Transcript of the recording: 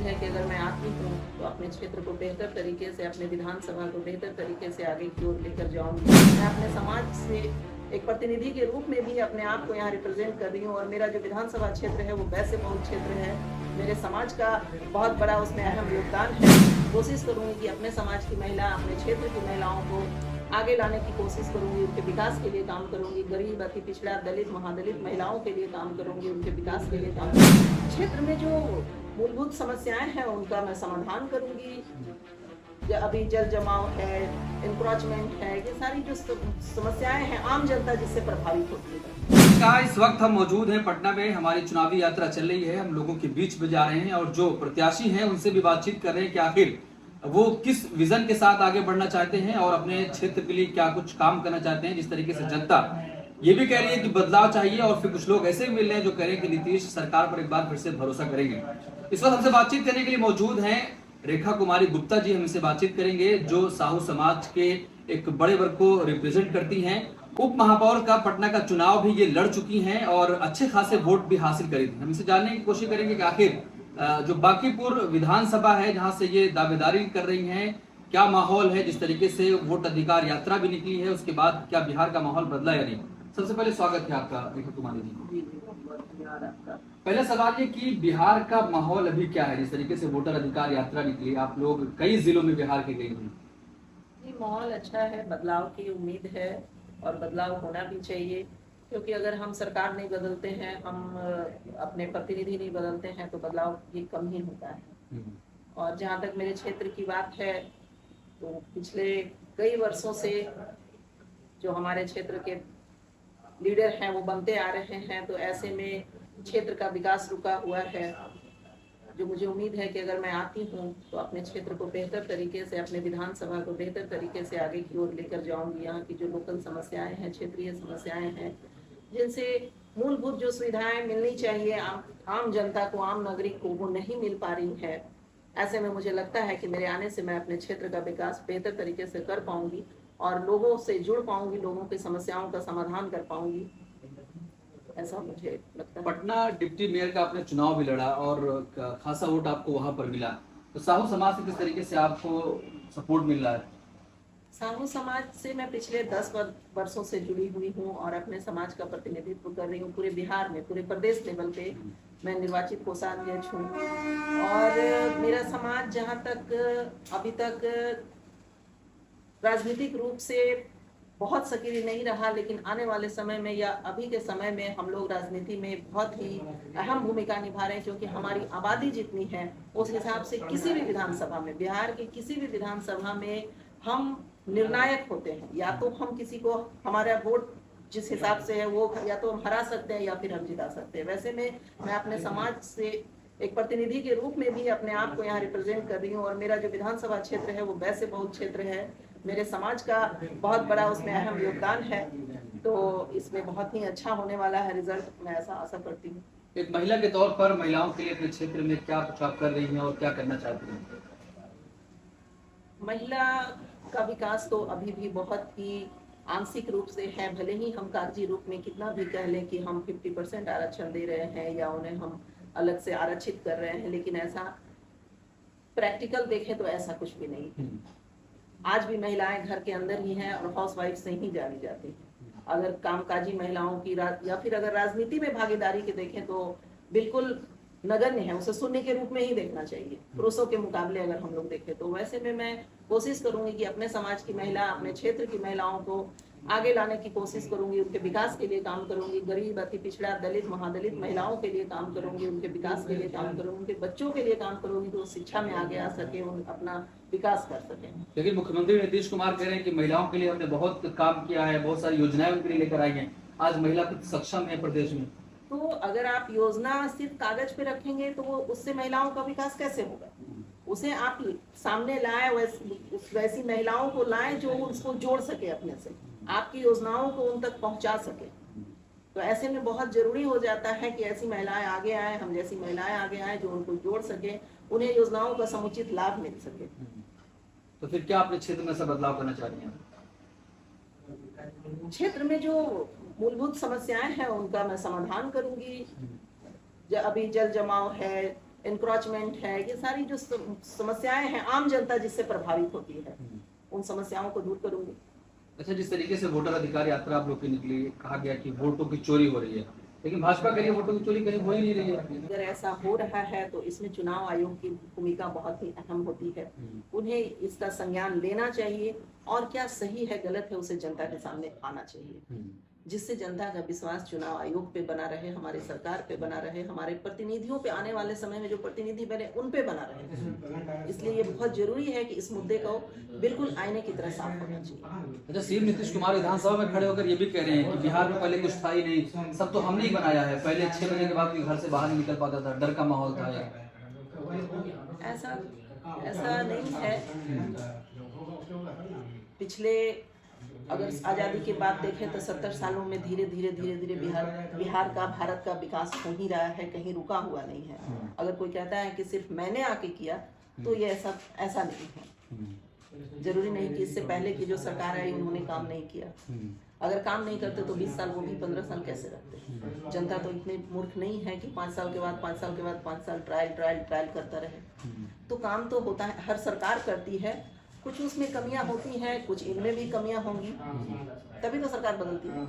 है कि अगर मैं आती हूँ तो अपने क्षेत्र को बेहतर तरीके से, अपने विधानसभा को बेहतर तरीके से आगे की ओर लेकर जाऊँगी। मैं अपने समाज से एक प्रतिनिधि के रूप में भी अपने आप को यहाँ रिप्रेजेंट कर रही हूँ और मेरा जो विधानसभा क्षेत्र है वो वैसे बहुत क्षेत्र है, मेरे समाज का बहुत बड़ा उसमें अहम योगदान है। कोशिश करूँगी कि अपने समाज की महिला, अपने क्षेत्र की महिलाओं को आगे लाने की कोशिश करूंगी, उनके विकास के लिए काम करूंगी, गरीब, अति पिछड़ा, दलित, महादलित महिलाओं के लिए काम करूंगी, उनके विकास के लिए काम करूंगी। क्षेत्र में जो मूलभूत समस्याएं हैं उनका मैं समाधान करूंगी। अभी जल जमाव है, इंक्रोचमेंट है, ये सारी जो समस्याएं हैं आम जनता जिससे प्रभावित होती है। इस वक्त हम मौजूद हैं पटना में, हमारी चुनावी यात्रा चल रही है, हम लोगों के बीच में जा रहे हैं और जो प्रत्याशी हैं उनसे भी बातचीत कर रहे हैं कि आखिर वो किस विजन के साथ आगे बढ़ना चाहते हैं और अपने क्षेत्र के लिए क्या कुछ काम करना चाहते हैं। जिस तरीके से जनता ये भी कह रही है कि बदलाव चाहिए और फिर कुछ लोग ऐसे भी मिल रहे हैं जो कह रहे हैं कि नीतीश सरकार पर एक बार फिर से भरोसा करेंगे। इस वक्त हमसे बातचीत करने के लिए मौजूद हैं रेखा कुमारी गुप्ता जी, हमसे बातचीत करेंगे जो साहू समाज के एक बड़े वर्ग को रिप्रेजेंट करती हैं। उप महापौर का पटना का चुनाव भी ये लड़ चुकी हैं और अच्छे खासे वोट भी हासिल करी थी। हम इसे जानने की कोशिश करेंगे कि आखिर जो बांकीपुर विधानसभा है जहां से ये दावेदारी कर रही हैं, क्या माहौल है, जिस तरीके से वोट अधिकार यात्रा भी निकली है उसके बाद क्या बिहार का माहौल बदला या नहीं। सबसे पहले स्वागत है आपका रेखा कुमारी जी। पहला सवाल ये कि बिहार का माहौल अभी क्या है, जिस तरीके से वोटर अधिकार यात्रा निकली, आप लोग कई जिलों में बिहार के गए हैं। माहौल अच्छा है, बदलाव की उम्मीद है और बदलाव होना भी चाहिए, क्योंकि अगर हम सरकार नहीं बदलते हैं, हम अपने प्रतिनिधि नहीं बदलते हैं तो बदलाव ये कम ही होता है। और जहाँ तक मेरे क्षेत्र की बात है तो पिछले कई वर्षों से जो हमारे क्षेत्र के लीडर हैं वो बनते आ रहे हैं, तो ऐसे में क्षेत्र का विकास रुका हुआ है। जो मुझे उम्मीद है कि अगर मैं आती हूँ तो अपने क्षेत्र को बेहतर तरीके से, अपने विधानसभा को बेहतर तरीके से आगे की ओर लेकर जाऊंगी। यहाँ की जो लोकल समस्याएं हैं, क्षेत्रीय समस्याएं हैं, जिनसे मूलभूत जो सुविधाएं मिलनी चाहिए आम जनता को, आम नागरिक को, वो नहीं मिल पा रही है। ऐसे में मुझे लगता है कि मेरे आने से मैं अपने क्षेत्र का विकास बेहतर तरीके से कर पाऊंगी और लोगों से जुड़ पाऊंगी, लोगों की समस्याओं का समाधान कर पाऊंगी, ऐसा मुझे लगता है। पटना डिप्टी मेयर का आपने चुनाव भी लड़ा और खासा वोट आपको वहां पर मिला, तो साहू समाज से किस तरीके से आपको सपोर्ट मिल रहा है? साहू समाज से मैं पिछले 10 वर्षों से जुड़ी हुई हूँ और अपने समाज का प्रतिनिधित्व कर रही हूँ पूरे बिहार में, पूरे प्रदेश लेवल पे मैं निर्वाचित कोषाध्यक्ष हूँ। और मेरा समाज जहाँ तक अभी तक राजनीतिक रूप से बहुत सक्रिय नहीं रहा, लेकिन आने वाले समय में या अभी के समय में हम लोग राजनीति में बहुत ही अहम भूमिका निभा रहे हैं, क्योंकि हमारी आबादी जितनी है उस हिसाब से किसी भी विधानसभा में, बिहार की किसी भी विधानसभा में हम निर्णायक होते हैं। या तो हम किसी को, हमारा वोट जिस हिसाब से है वो या तो हम हरा सकते हैं या फिर हम जिता सकते हैं। वैसे में मैं अपने समाज से एक प्रतिनिधि के रूप में भी अपने आप को यहाँ रिप्रेजेंट कर रही हूँ और मेरा जो विधानसभा क्षेत्र है वो वैसे बहुत क्षेत्र है, मेरे समाज का बहुत बड़ा उसमें अहम योगदान है, तो इसमें बहुत ही अच्छा होने वाला है रिजल्ट, मैं ऐसा आशा करती हूँ। एक महिला के तौर पर महिलाओं के लिए अपने क्षेत्र में क्या कुछ आप कर रही हैं और क्या करना चाहती हैं? महिला का विकास तो अभी भी बहुत ही आंशिक रूप से है, भले ही हम कागजी रूप में कितना भी कह लें कि हम 50% आरक्षण दे रहे हैं या उन्हें हम अलग से आरक्षित कर रहे हैं, लेकिन ऐसा प्रैक्टिकल देखें तो ऐसा कुछ भी नहीं है। आज भी महिलाएं घर के अंदर ही हैं और हाउसवाइफ से ही जानी जाती हैं। अगर कामकाजी महिलाओं की या फिर अगर राजनीति में भागीदारी के देखें तो बिल्कुल नगण्य है, उसे शून्य के रूप में ही देखना चाहिए पुरुषों के मुकाबले अगर हम लोग देखें तो। वैसे में मैं कोशिश करूंगी कि अपने समाज की महिला, अपने क्षेत्र की महिलाओं को आगे लाने की कोशिश करूंगी, उनके विकास के लिए काम करूंगी, गरीब, अति पिछड़ा, दलित, महादलित महिलाओं के लिए काम करूंगी, उनके विकास के लिए काम करूंगी, उनके बच्चों के लिए काम करूंगी तो शिक्षा में आगे आ सके, अपना विकास कर सके। लेकिन मुख्यमंत्री नीतीश कुमार कह रहे हैं कि महिलाओं के लिए हमने बहुत काम किया है, बहुत सारी योजनाएं उनके लिए लेकर आई हैं, आज महिला सक्षम है प्रदेश में। तो अगर आप योजना सिर्फ कागज पे रखेंगे तो उससे महिलाओं का विकास कैसे होगा? उसे आप सामने लाए, वैसी महिलाओं को लाएं जो उसको जोड़ सके, अपने से आपकी योजनाओं को उन तक पहुंचा सके। तो ऐसे में बहुत जरूरी हो जाता है कि ऐसी महिलाएं आगे आए, हम जैसी महिलाएं आगे आए जो उनको जोड़ सके, उन्हें योजनाओं का समुचित लाभ मिल सके। तो फिर क्या अपने क्षेत्र में ऐसा बदलाव करना चाह रही हैं? क्षेत्र में जो मूलभूत समस्याएं हैं उनका मैं समाधान करूंगी। अभी जल जमाव है, एनक्रोचमेंट है, ये सारी जो समस्याएं हैं आम जनता जिससे प्रभावित होती है, उन समस्याओं को दूर करूंगी। अच्छा, जिस तरीके से वोटर अधिकार यात्रा आप लोग की निकली, कहा गया कि वोटों की चोरी हो रही है, लेकिन भाजपा के लिए वोटों की चोरी कहीं हो ही नहीं रही है। अगर ऐसा हो रहा है तो इसमें चुनाव आयोग की भूमिका बहुत ही अहम होती है। उन्हें इसका संज्ञान लेना चाहिए और क्या सही है गलत है उसे जनता के सामने आना चाहिए, जिससे जनता का विश्वास चुनाव आयोग पे बना रहे, हमारी सरकार पे बना रहे, हमारे प्रतिनिधियों पे आने वाले समय में जो प्रतिनिधि बने उन पे बना रहे। इसलिए ये बहुत जरूरी है कि इस मुद्दे को बिल्कुल आईने की तरह साफ होना चाहिए। अच्छा, सीएम नीतीश कुमार विधानसभा में खड़े होकर ये भी कह रहे हैं कि बिहार में पहले कुछ था ही नहीं, सब तो हमने ही बनाया है, पहले 6 बजे के बाद कोई घर से बाहर नहीं निकल पाता था, डर का माहौल था। ऐसा नहीं है। पिछले अगर आज़ादी की बात देखें तो 70 सालों में धीरे धीरे बिहार का, भारत का विकास हो ही रहा है, कहीं रुका हुआ नहीं है। अगर कोई कहता है कि सिर्फ मैंने आके किया तो ये ऐसा नहीं है। जरूरी नहीं कि इससे पहले की जो सरकार आई उन्होंने काम नहीं किया। अगर काम नहीं करते तो 20 साल, वो भी 15 साल कैसे रखते। जनता तो इतने मूर्ख नहीं है कि 5 साल के बाद 5 साल के बाद 5 साल ट्रायल करता रहे। तो काम तो होता है, हर सरकार करती है, कुछ उसमें कमियां होती हैं, कुछ इनमें भी कमियां होंगी, तभी तो सरकार बदलती है।